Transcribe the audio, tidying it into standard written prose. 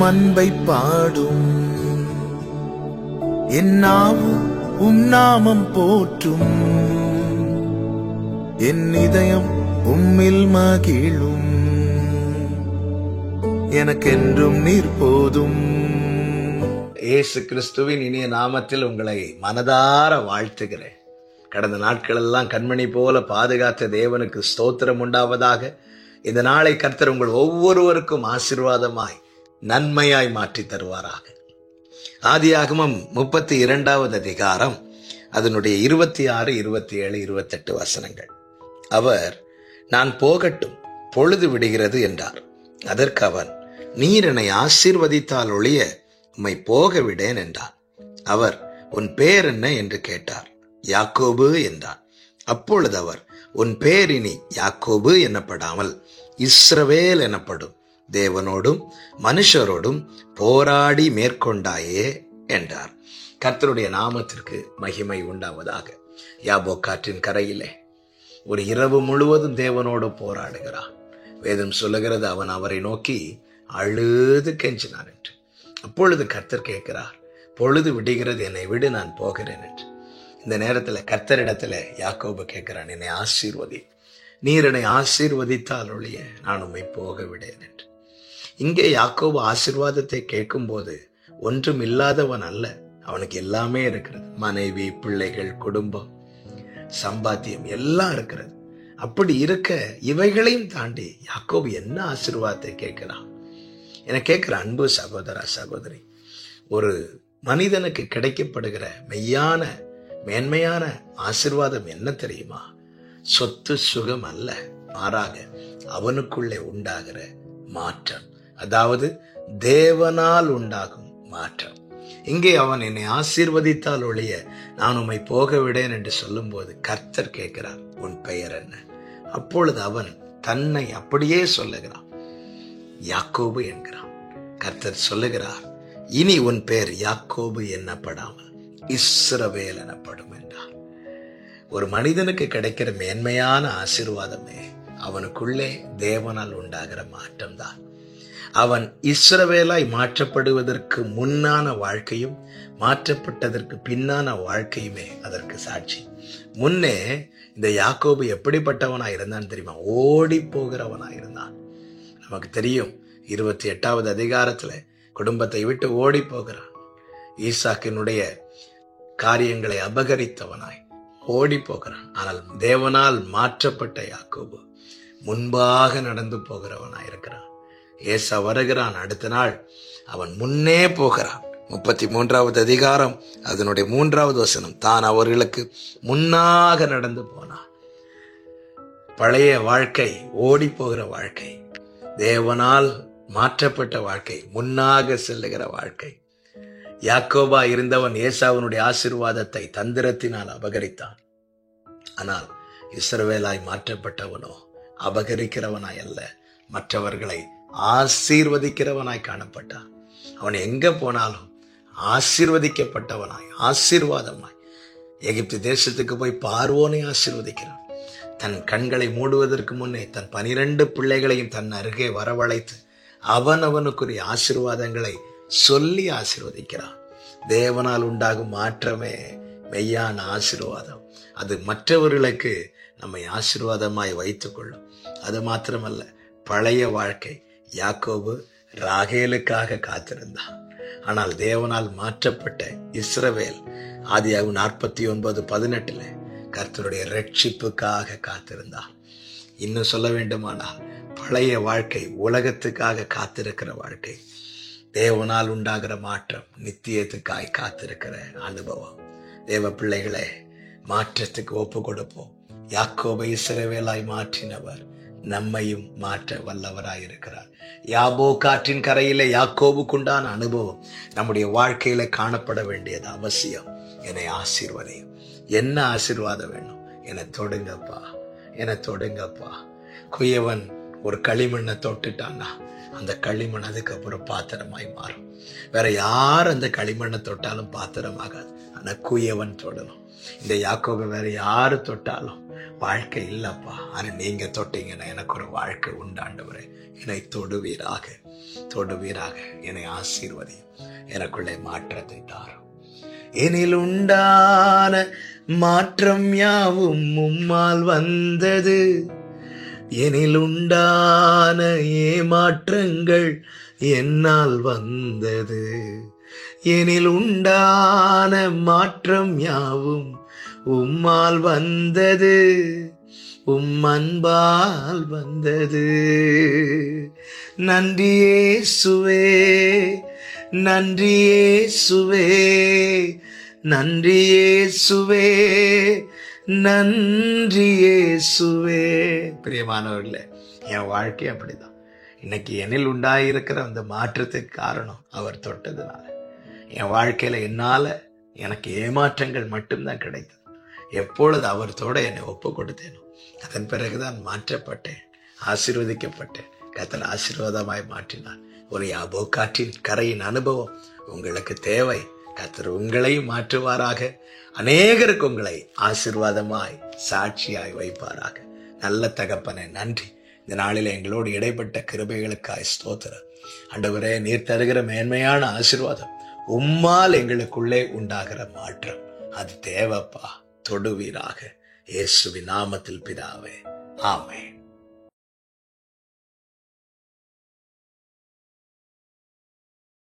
அன்பை பாடும். என் நாவும் நாமம் போற்றும். என் இதயம் உம்மில் மகிழும். எனக்கென்றும் நீர் போதும். இயேசு கிறிஸ்துவின் இனிய நாமத்தில் உங்களை மனதார வாழ்த்துகிறேன். கடந்த நாட்களெல்லாம் கண்மணி போல பாதுகாத்த தேவனுக்கு ஸ்தோத்திரம் உண்டாவதாக. இந்த நாளை கர்த்தர் உங்கள் ஒவ்வொருவருக்கும் ஆசீர்வாதமாய் நன்மையாய் மாற்றி தருவாராக. ஆதியாகமம் 32வது அதிகாரம் அதனுடைய 26, 27, 28 வசனங்கள். அவர், நான் போகட்டும், பொழுது விடுகிறது என்றார். அதற்கு அவன், நீர் என்னை ஆசீர்வதித்தால் ஒழிய உம்மை போக விடேன் என்றார். அவர், உன் பேர் என்ன என்று கேட்டார். யாக்கோபு என்றார். அப்பொழுது அவர், உன் பேர் இனி யாக்கோபு எனப்படாமல் இஸ்ரவேல் எனப்படும். தேவனோடும் மனுஷரோடும் போராடி மேற்கொண்டாயே என்றார். கர்த்தருடைய நாமத்திற்கு மகிமை உண்டாவதாக. யாபோக்காற்றின் கரையிலே ஒரு இரவு முழுவதும் தேவனோடு போராடுகிறான். வேதம் சொல்லுகிறது, அவன் அவரை நோக்கி அழுது கெஞ்சினான் என்று. அப்பொழுது கர்த்தர் கேட்கிறார், பொழுது விடுகிறது, என்னை விடு, நான் போகிறேன் என்று. இந்த நேரத்தில் கர்த்தரிடத்துல யாக்கோபு கேட்கிறான், என்னை ஆசீர்வதி, நீர் என்னை ஆசீர்வதித்தால் ஒழிய நான் உம்மை போக விடேன் என்று. இங்கே யாக்கோபு ஆசீர்வாதத்தை கேட்கும் போது ஒன்றும் இல்லாதவன் அல்ல, அவனுக்கு எல்லாமே இருக்கிறது. மனைவி, பிள்ளைகள், குடும்பம், சம்பாத்தியம் எல்லாம் இருக்கிறது. அப்படி இருக்க இவைகளையும் தாண்டி யாக்கோபு என்ன ஆசீர்வாதத்தை கேட்கிறான் என கேட்கிற அன்பு சகோதர சகோதரி, ஒரு மனிதனுக்கு கிடைக்கப்படுகிற மெய்யான மேன்மையான ஆசீர்வாதம் என்ன தெரியுமா? சொத்து சுகம் அல்ல, மாறாக அவனுக்குள்ளே உண்டாகிற மாற்றம், அதாவது தேவனால் உண்டாகும் மாற்றம். இங்கே அவன் என்னை ஆசீர்வதித்தால் ஒழிய நான் உம்மை போக விடேன் என்று சொல்லும் போது கர்த்தர் கேட்கிறார், உன் பெயர் என்ன? அப்பொழுது அவன் தன்னை அப்படியே சொல்லுகிறான், யாக்கோபு என்கிறான். கர்த்தர் சொல்லுகிறார், இனி உன் பெயர் யாக்கோபு என்னப்படாமல் இஸ்ரவேல் எனப்படும் என்றார். ஒரு மனிதனுக்கு கிடைக்கிற மேன்மையான ஆசீர்வாதமே அவனுக்குள்ளே தேவனால் உண்டாகிற மாற்றம்தான். அவன் இஸ்ரவேலாய் மாற்றப்படுவதற்கு முன்னான வாழ்க்கையும் மாற்றப்பட்டதற்கு பின்னான வாழ்க்கையுமே அதற்கு சாட்சி. முன்னே இந்த யாக்கோபு எப்படிப்பட்டவனாய் இருந்தான் தெரியுமா? ஓடி போகிறவனாய் இருந்தான். நமக்கு தெரியும், 28வது அதிகாரத்துல குடும்பத்தை விட்டு ஓடி போகிறான். ஈசாக்கினுடைய காரியங்களை அபகரித்தவனாய் ஓடி போகிறான். ஆனால் தேவனால் மாற்றப்பட்ட யாக்கோபு முன்பாக நடந்து போகிறவனாய் இருக்கிறான். ஏசா வருகிறான், அடுத்த நாள் அவன் முன்னே போகிறான். 33வது அதிகாரம் அதனுடைய 3வது வசனம், தான் அவர்களுக்கு முன்னாக நடந்து போனான். பழைய வாழ்க்கை, ஓடி போகிற வாழ்க்கை, தேவனால் மாற்றப்பட்ட வாழ்க்கை, முன்னாக செல்லுகிற வாழ்க்கை. யாக்கோபா இருந்தவன் ஏசாவினுடைய ஆசீர்வாதத்தை தந்திரத்தினால் அபகரித்தான். ஆனால் இஸ்ரவேலாய் மாற்றப்பட்டவனோ அபகரிக்கிறவனாய் அல்ல, மற்றவர்களை ஆசீர்வதிக்கிறவனாய் காணப்பட்டான். அவன் எங்க போனாலும் ஆசீர்வதிக்கப்பட்டவனாய், ஆசீர்வாதமாய். எகிப்து தேசத்துக்கு போய் பார்வோனை ஆசீர்வதிக்கிறான். தன் கண்களை மூடுவதற்கு முன்னே தன் 12 பிள்ளைகளையும் தன் அருகே வரவழைத்து அவனுக்குரிய ஆசீர்வாதங்களை சொல்லி ஆசீர்வதிக்கிறான். தேவனால் உண்டாகும் மாற்றமே மெய்யான ஆசீர்வாதம். அது மற்றவர்களுக்கு நம்மை ஆசீர்வாதமாய் வைத்துக் கொள்ளும். அது மாத்திரமல்ல, பழைய வாழ்க்கை, யாக்கோபு ராகேலுக்காக காத்திருந்தான். ஆனால் தேவனால் மாற்றப்பட்ட இஸ்ரவேல் ஆதியாகமம் 49:18 கர்த்தருடைய ரட்சிப்புக்காக காத்திருந்தான். இன்னும் சொல்ல வேண்டுமானால், பழைய வாழ்க்கை உலகத்துக்காக காத்திருக்கிற வாழ்க்கை, தேவனால் உண்டாகிற மாற்றம் நித்தியத்துக்காய் காத்திருக்கிற அனுபவம். தேவ பிள்ளைகளே, மாற்றத்துக்கு ஒப்பு கொடுப்போம். யாக்கோபை இஸ்ரவேலாய் மாற்றினவர் நம்மையும் மாற்ற வல்லவராயிருக்கிறார். யாபோக்காற்றின் கரையிலே யாக்கோபுக்குண்டான அனுபவம் நம்முடைய வாழ்க்கையில காணப்பட வேண்டியது அவசியம். என்னை ஆசீர்வதியும். என்ன ஆசீர்வாதம் வேணும்? என்னை தொடுங்கப்பா, என்னை தொடுங்கப்பா. குயவன் ஒரு களிமண்ணை தொட்டுட்டான்னா அந்த களிமண் அதுக்கப்புறம் பாத்திரமாய் மாறும். வேற யார் அந்த களிமண்ணை தொட்டாலும் பாத்திரமாகாது. ஆனா குயவன் தொடணும். இந்த யாக்கோபை வேற யாரு தொட்டாலும் வாழ்க்கை இல்லப்பா, ஆனா நீங்க தொட்டீங்கன்னா எனக்கு ஒரு வாழ்க்கை உண்டாண்டவரே, என்னை தொடுவீராக. தொடுவீராக. என்னை ஆசீர்வதி, எனக்குள்ளே மாற்றத்தை தாரும். எனில் உண்டான மாற்றம் யாவும் உம்மால் வந்தது. எனில் உண்டான ஏமாற்றங்கள் என்னால் வந்தது. எனில் உண்டான மாற்றம் யாவும் உம்மால் வந்தது, அன்பால் வந்தது. நன்றி இயேசுவே, நன்றி இயேசுவே, நன்றி இயேசுவே, நன்றி இயேசுவே. பிரியமானவர்களே, என் வாழ்க்கை அப்படிதான். இன்னைக்கு என்னில் உண்டாயிருக்கிற அந்த மாற்றத்துக்கு காரணம் அவர் தொட்டதுனால. என் வாழ்க்கையில எனக்கு ஏமாற்றங்கள் மட்டும்தான் கிடைத்தது. எப்பொழுது அவர்தோட என்னை ஒப்பு கொடுத்தேனோ அதன் பிறகுதான் மாற்றப்பட்டேன், ஆசீர்வதிக்கப்பட்டேன். கர்த்தர் ஆசீர்வாதமாய் மாற்றினார். ஒரு யாபோக்காற்றின் கரையின் அனுபவம் உங்களுக்கு தேவை. கர்த்தர் உங்களையும் மாற்றுவாராக. அநேகருக்கு உங்களை ஆசீர்வாதமாய் சாட்சியாய் வைப்பாராக. நல்ல தகப்பனே, நன்றி. இந்த நாளில் எங்களோடு இடைப்பட்ட கிருபைகளுக்காய் ஸ்தோத்திரம். ஆண்டவரே, நீர் தருகிற மேன்மையான ஆசீர்வாதம், உம்மால் எங்களுக்குள்ளே உண்டாகிற மாற்றம், அது தேவைப்பா. தொடுவீராக. இயேசுவின் நாமத்தில் பிதாவே, ஆமென்.